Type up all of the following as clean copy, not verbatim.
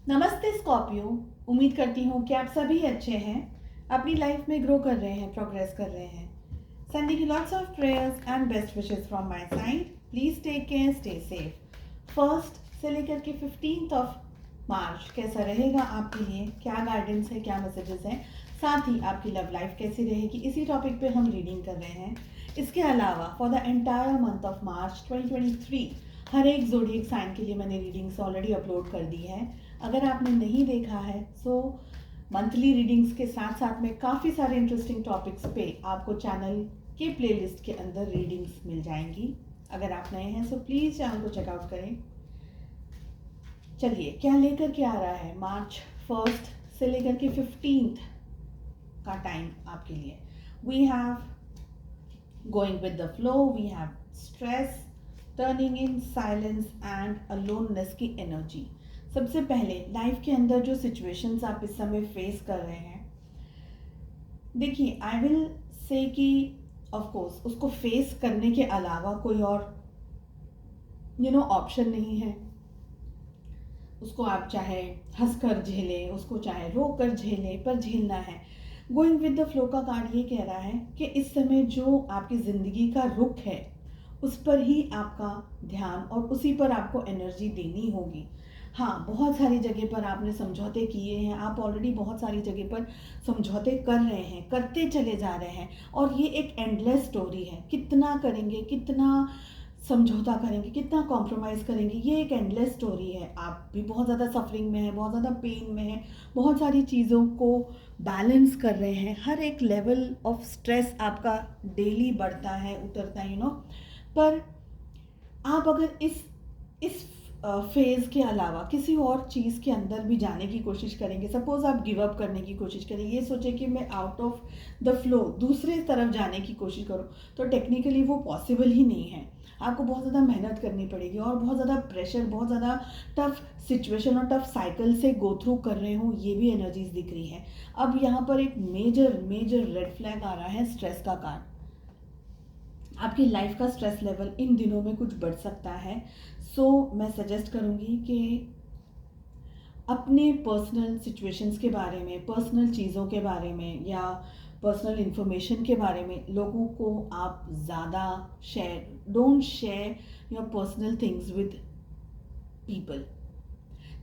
नमस्ते स्कॉर्पियो। उम्मीद करती हूँ कि आप सभी अच्छे हैं, अपनी लाइफ में ग्रो कर रहे हैं, प्रोग्रेस कर रहे हैं। Sending you lots of prayers and best wishes from my side. Please take care, stay safe. First से लेकर के 15th ऑफ मार्च कैसा रहेगा आपके लिए, क्या गाइडेंस है, क्या मैसेजेस हैं, साथ ही आपकी लव लाइफ कैसी रहेगी, इसी टॉपिक पे हम रीडिंग कर रहे हैं। इसके अलावा for the entire month of March 2023 हर एक जोडिएक साइन के लिए मैंने रीडिंग्स ऑलरेडी अपलोड कर दी है। अगर आपने नहीं देखा है सो मंथली रीडिंग्स के साथ साथ में काफ़ी सारे इंटरेस्टिंग टॉपिक्स पे आपको चैनल के प्लेलिस्ट के अंदर रीडिंग्स मिल जाएंगी। अगर आप नए हैं सो प्लीज़ चैनल को चेकआउट करें। चलिए, क्या लेकर के आ रहा है मार्च 1 से लेकर के 15 का टाइम आपके लिए। We have going with the flow, we have stress, turning in silence and aloneness की एनर्जी। सबसे पहले लाइफ के अंदर जो सिचुएशंस आप इस समय फेस कर रहे हैं, देखिए आई विल से कि ऑफ कोर्स उसको फेस करने के अलावा कोई और ऑप्शन नहीं है। उसको आप चाहे हंसकर झेलें, उसको चाहे रोकर झेलें, पर झेलना है। गोइंग विद द फ्लो का कार्ड ये कह रहा है कि इस समय जो आपकी ज़िंदगी का रुख है उस पर ही आपका ध्यान और उसी पर आपको एनर्जी देनी होगी। हाँ, बहुत सारी जगह पर आपने समझौते किए हैं, आप ऑलरेडी बहुत सारी जगह पर समझौते कर रहे हैं, करते चले जा रहे हैं, और ये एक एंडलेस स्टोरी है। कितना करेंगे, कितना समझौता करेंगे, कितना कॉम्प्रोमाइज़ करेंगे, ये एक एंडलेस स्टोरी है। आप भी बहुत ज़्यादा सफरिंग में है, बहुत ज़्यादा पेन में है, बहुत सारी चीज़ों को बैलेंस कर रहे हैं। हर एक लेवल ऑफ स्ट्रेस आपका डेली बढ़ता है, उतरता है, पर आप अगर इस फेज़ के अलावा किसी और चीज़ के अंदर भी जाने की कोशिश करेंगे, सपोज़ आप गिव अप करने की कोशिश करें, ये सोचें कि मैं आउट ऑफ द फ्लो दूसरे तरफ जाने की कोशिश करूं, तो टेक्निकली वो पॉसिबल ही नहीं है। आपको बहुत ज़्यादा मेहनत करनी पड़ेगी और बहुत ज़्यादा प्रेशर, बहुत ज़्यादा टफ सिचुएशन और टफ साइकिल से गो थ्रू कर रहे हो, ये भी एनर्जीज दिख रही है। अब यहाँ पर एक मेजर रेड फ्लैग आ रहा है, स्ट्रेस का कार्ड। आपकी लाइफ का स्ट्रेस लेवल इन दिनों में कुछ बढ़ सकता है। सो मैं सजेस्ट करूँगी कि अपने पर्सनल सिचुएशंस के बारे में, पर्सनल चीज़ों के बारे में या पर्सनल इंफॉर्मेशन के बारे में लोगों को आप ज़्यादा don't share your personal things with people,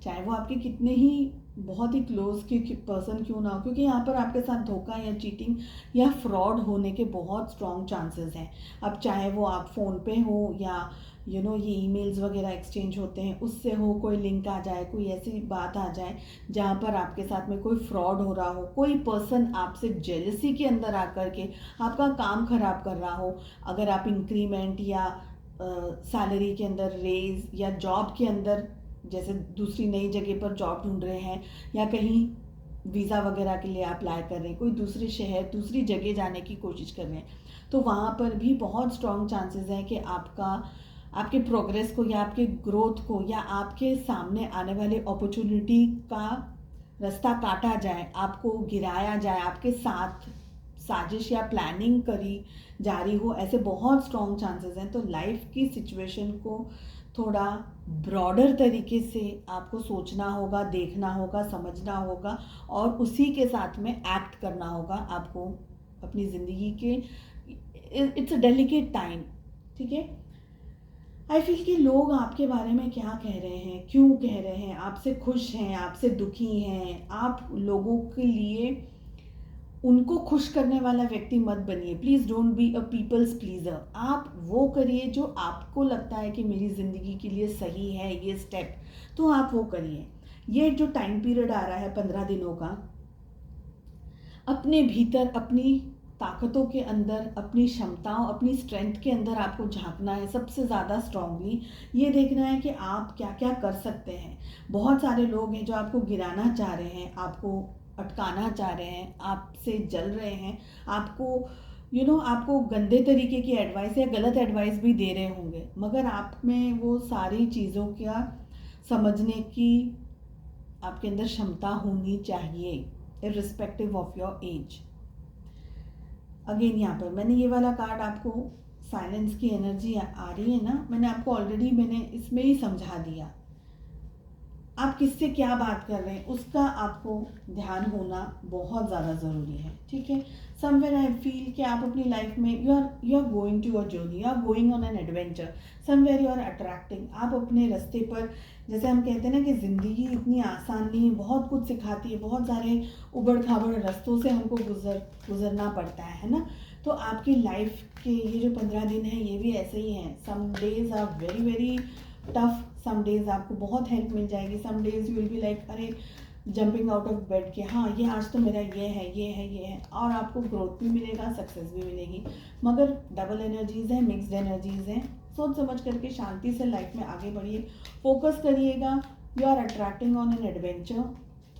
चाहे वो आपके कितने ही बहुत ही क्लोज के पर्सन क्यों ना हो, क्योंकि यहाँ पर आपके साथ धोखा या चीटिंग या फ्रॉड होने के बहुत स्ट्रॉन्ग चांसेस हैं। अब चाहे वो आप फ़ोन पे हो या ये ईमेल्स वगैरह एक्सचेंज होते हैं उससे हो, कोई लिंक आ जाए, कोई ऐसी बात आ जाए जहाँ पर आपके साथ में कोई फ्रॉड हो रहा हो, कोई पर्सन आपसे जेलसी के अंदर आकर के आपका काम खराब कर रहा हो। अगर आप इंक्रीमेंट या सैलरी के अंदर रेज या जॉब के अंदर जैसे दूसरी नई जगह पर जॉब ढूंढ रहे हैं या कहीं वीज़ा वगैरह के लिए अप्लाई कर रहे हैं, कोई दूसरे शहर, दूसरी जगह जाने की कोशिश कर रहे हैं, तो वहाँ पर भी बहुत स्ट्रॉन्ग चांसेस हैं कि आपके प्रोग्रेस को या आपके ग्रोथ को या आपके सामने आने वाले अपॉर्चुनिटी का रास्ता काटा जाए, आपको गिराया जाए, आपके साथ साजिश या प्लानिंग करी जा रही हो, ऐसे बहुत स्ट्रॉन्ग चांसेस हैं। तो लाइफ की सिचुएशन को थोड़ा ब्रॉडर तरीके से आपको सोचना होगा, देखना होगा, समझना होगा और उसी के साथ में एक्ट करना होगा आपको अपनी ज़िंदगी के। इट्स अ डेलिकेट टाइम, ठीक है। आई फील कि लोग आपके बारे में क्या कह रहे हैं, क्यों कह रहे हैं, आपसे खुश हैं, आपसे दुखी हैं, आप लोगों के लिए उनको खुश करने वाला व्यक्ति मत बनिए। Please don't be a people's pleaser. आप वो करिए जो आपको लगता है कि मेरी ज़िंदगी के लिए सही है ये स्टेप, तो आप वो करिए। ये जो टाइम पीरियड आ रहा है 15 दिनों का, अपने भीतर, अपनी ताकतों के अंदर, अपनी क्षमताओं, अपनी स्ट्रेंथ के अंदर आपको झांकना है सबसे ज़्यादा स्ट्रांगली। ये देखना है कि आप क्या क्या कर सकते हैं। बहुत सारे लोग हैं जो आपको गिराना चाह रहे हैं, आपको अटकाना चाह रहे हैं, आपसे जल रहे हैं, आपको गंदे तरीके की एडवाइस या गलत एडवाइस भी दे रहे होंगे, मगर आप में वो सारी चीज़ों का समझने की आपके अंदर क्षमता होनी चाहिए, irrespective of your age. Again यहाँ पर मैंने ये वाला कार्ड आपको, साइलेंस की एनर्जी आ रही है ना, मैंने आपको ऑलरेडी इसमें ही समझा दिया। आप किससे क्या बात कर रहे हैं उसका आपको ध्यान होना बहुत ज़्यादा ज़रूरी है, ठीक है। समवेयर आई फील कि आप अपनी लाइफ में you are going to a journey, you are going on an adventure, somewhere you are attracting. आप अपने रास्ते पर, जैसे हम कहते हैं ना कि ज़िंदगी इतनी आसान नहीं है, बहुत कुछ सिखाती है, बहुत सारे उबड़ खाबड़ रास्तों से हमको गुजरना पड़ता है ना। तो आपकी लाइफ के ये जो 15 दिन हैं ये भी ऐसे ही हैं। Some days are very very tough, some days आपको बहुत हेल्प मिल जाएगी, some days you will be like अरे जंपिंग आउट ऑफ बेड कि हाँ ये आज तो मेरा ये है ये है ये है, और आपको ग्रोथ भी मिलेगा, सक्सेस भी मिलेगी। मगर डबल एनर्जीज हैं, मिक्स्ड एनर्जीज हैं। सोच समझ करके शांति से लाइफ में आगे बढ़िए, फोकस करिएगा। You are attracting on an adventure,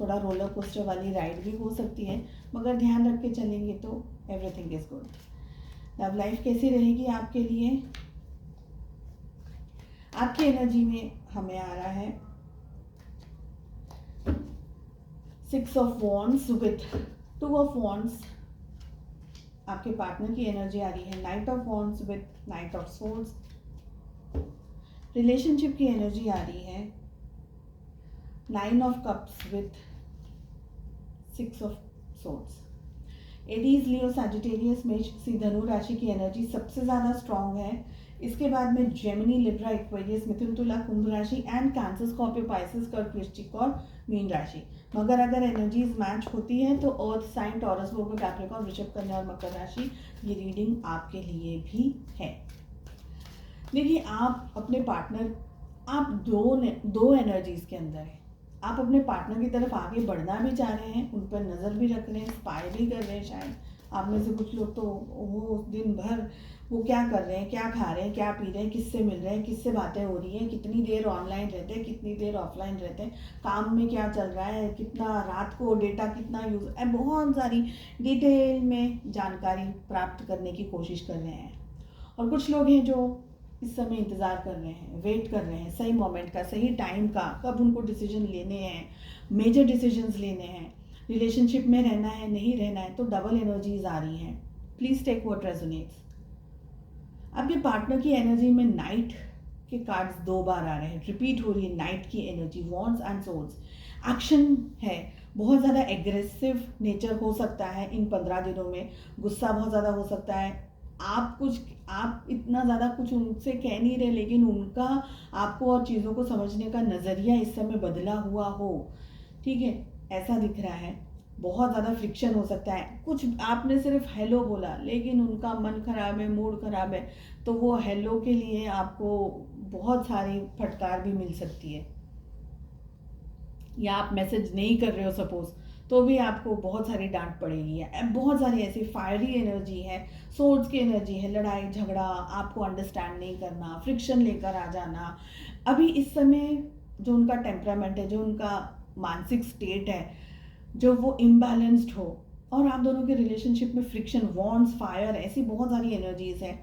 थोड़ा रोलर कोस्टर वाली राइड भी हो सकती है, मगर ध्यान रख के चलेंगे तो everything is good. Love life कैसी रहेगी आपके लिए? आपकी एनर्जी में हमें आ रहा है 6 of wands with 2 of wands. आपके पार्टनर की एनर्जी आ रही है night of wands with night of swords. Relationship की एनर्जी आ रही है 9 of cups with 6 of swords. Aries, Leo, Sagittarius, मेष, सी, धनु राशि की एनर्जी सबसे ज़्यादा स्ट्रांग है। इसके बाद में जेमिनी, लिब्रा, एक्वेरियस, मिथुन, तुला, कुंभ राशि एंड कैंसर, स्कॉर्पियो, पाइसेस, कर्क, वृश्चिक और मीन राशि। मगर अगर एनर्जीज मैच होती हैं तो अर्थ साइन, टॉरस, वर्गो, कैप्रिकॉर्न, वृषभ, कन्या और मकर राशि, ये रीडिंग आपके लिए भी है। देखिए, आप अपने पार्टनर, आप दो एनर्जीज के अंदर है। आप अपने पार्टनर की तरफ आगे बढ़ना भी चाह रहे हैं, उन पर नज़र भी रख रहे हैं, स्पाई भी कर रहे हैं। शायद आप में से कुछ लोग तो वो दिन भर वो क्या कर रहे हैं, क्या खा रहे हैं, क्या पी रहे हैं, किससे मिल रहे हैं, किससे बातें हो रही हैं, कितनी देर ऑनलाइन रहते हैं, कितनी देर ऑफलाइन रहते हैं, काम में क्या चल रहा है, कितना रात को डेटा कितना यूज़ है, बहुत सारी डिटेल में जानकारी प्राप्त करने की कोशिश कर रहे हैं। और कुछ लोग हैं जो इस समय इंतज़ार कर रहे हैं, वेट कर रहे हैं सही मोमेंट का, सही टाइम का, कब उनको डिसीजन लेने हैं, मेजर डिसीजंस लेने हैं, रिलेशनशिप में रहना है नहीं रहना है। तो डबल एनर्जीज आ रही हैं, प्लीज़ टेक व्हाट रेजोनेट्स। आपके पार्टनर की एनर्जी में नाइट के कार्ड्स 2 बार आ रहे हैं, रिपीट हो रही है नाइट की energy, wands and souls. Action है, बहुत ज़्यादा एग्रेसिव नेचर हो सकता है इन 15 दिनों में, गुस्सा बहुत ज़्यादा हो सकता है। आप इतना ज़्यादा कुछ उनसे कह नहीं रहे, लेकिन उनका आपको और चीज़ों को समझने का नज़रिया इस समय बदला हुआ हो, ठीक है, ऐसा दिख रहा है। बहुत ज़्यादा फ्रिक्शन हो सकता है। कुछ आपने सिर्फ हेलो बोला, लेकिन उनका मन खराब है, मूड खराब है, तो वो हेलो के लिए आपको बहुत सारी फटकार भी मिल सकती है। या आप मैसेज नहीं कर रहे हो सपोज, तो भी आपको बहुत सारी डांट पड़ेगी। बहुत सारी ऐसी फायरी एनर्जी है, सोर्ड्स की एनर्जी है, लड़ाई झगड़ा, आपको अंडरस्टैंड नहीं करना, फ्रिक्शन लेकर आ जाना। अभी इस समय जो उनका टेम्परामेंट है, जो उनका मानसिक स्टेट है, जो वो इम्बैलेंस्ड हो, और आप दोनों के रिलेशनशिप में फ्रिक्शन, वॉन्ड्स, फायर, ऐसी बहुत सारी एनर्जीज है।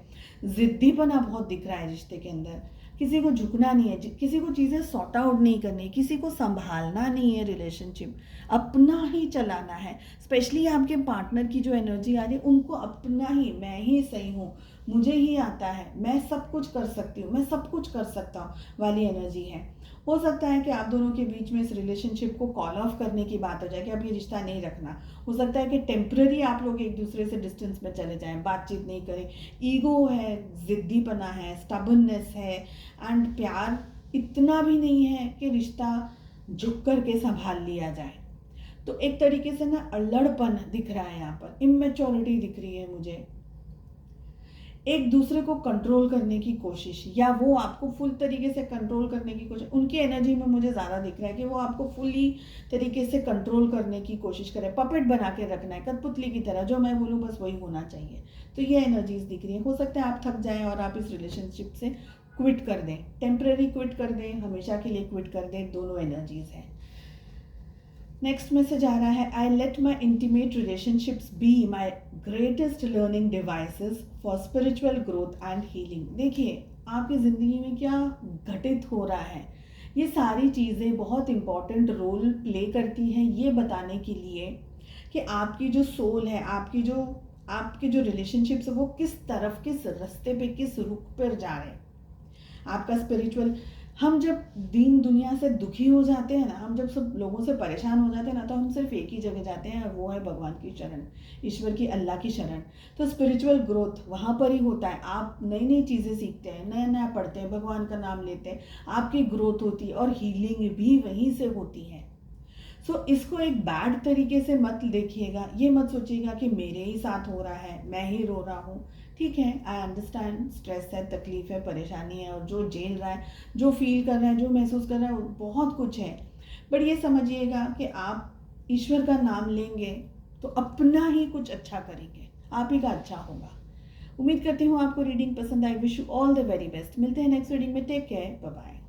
जिद्दीपना बहुत दिख रहा है रिश्ते के अंदर, किसी को झुकना नहीं है, किसी को चीज़ें सॉर्ट आउट नहीं करनी, किसी को संभालना नहीं है, रिलेशनशिप अपना ही चलाना है। स्पेशली आपके पार्टनर की जो एनर्जी आ रही है, उनको अपना ही, मैं ही सही हूँ, मुझे ही आता है, मैं सब कुछ कर सकती हूँ, मैं सब कुछ कर सकता हूँ वाली एनर्जी है। हो सकता है कि आप दोनों के बीच में इस रिलेशनशिप को कॉल ऑफ करने की बात हो जाए कि अब ये रिश्ता नहीं रखना। हो सकता है कि टेम्पररी आप लोग एक दूसरे से डिस्टेंस में चले जाएं, बातचीत नहीं करें। ईगो है, जिद्दीपना है, स्टबर्ननेस है, एंड प्यार इतना भी नहीं है कि रिश्ता झुक करके संभाल लिया जाए। तो एक तरीके से ना अल्लड़पन दिख रहा है यहाँ पर, इमेच्योरिटी दिख रही है मुझे, एक दूसरे को कंट्रोल करने की कोशिश, या वो आपको फुल तरीके से कंट्रोल करने की कोशिश। उनकी एनर्जी में मुझे ज़्यादा दिख रहा है कि वो आपको फुली तरीके से कंट्रोल करने की कोशिश करें, पपेट बना के रखना है, कठपुतली की तरह, जो मैं बोलूँ बस वही होना चाहिए। तो ये एनर्जीज दिख रही है। हो सकता है आप थक जाएं और आप इस रिलेशनशिप से क्विट कर दें, टेम्परेरी क्विट कर दें, हमेशा के लिए क्विट कर दें, दोनों एनर्जीज हैं। नेक्स्ट मैसेज आ रहा है, I let my intimate relationships be my greatest learning devices for spiritual growth and healing. देखिए, आपकी ज़िंदगी में क्या घटित हो रहा है, ये सारी चीज़ें बहुत इम्पॉर्टेंट रोल प्ले करती हैं ये बताने के लिए कि आपकी जो सोल है, आपके जो रिलेशनशिप्स है, वो किस तरफ, किस रास्ते पे, किस रुख पर जा रहे हैं। आपका स्पिरिचुअल, हम जब दीन दुनिया से दुखी हो जाते हैं ना, हम जब सब लोगों से परेशान हो जाते हैं ना, तो हम सिर्फ एक ही जगह जाते हैं, और वो है भगवान की शरण, ईश्वर की, अल्लाह की शरण। तो स्पिरिचुअल ग्रोथ वहाँ पर ही होता है। आप नई नई चीज़ें सीखते हैं, नया नया पढ़ते हैं, भगवान का नाम लेते हैं, आपकी ग्रोथ होती है, और हीलिंग भी वहीं से होती है। सो इसको एक बैड तरीके से मत देखिएगा। ये मत सोचिएगा कि मेरे ही साथ हो रहा है, मैं ही रो रहा हूँ। ठीक है, आई अंडरस्टैंड, स्ट्रेस है, तकलीफ है, परेशानी है, और जो झेल रहा है, जो फील कर रहा है, जो महसूस कर रहा है, वो बहुत कुछ है। बट ये समझिएगा कि आप ईश्वर का नाम लेंगे तो अपना ही कुछ अच्छा करेंगे, आप ही का अच्छा होगा। उम्मीद करती हूँ आपको रीडिंग पसंद आई। Wish you all the very best. मिलते हैं नेक्स्ट रीडिंग में। Take care, bye bye.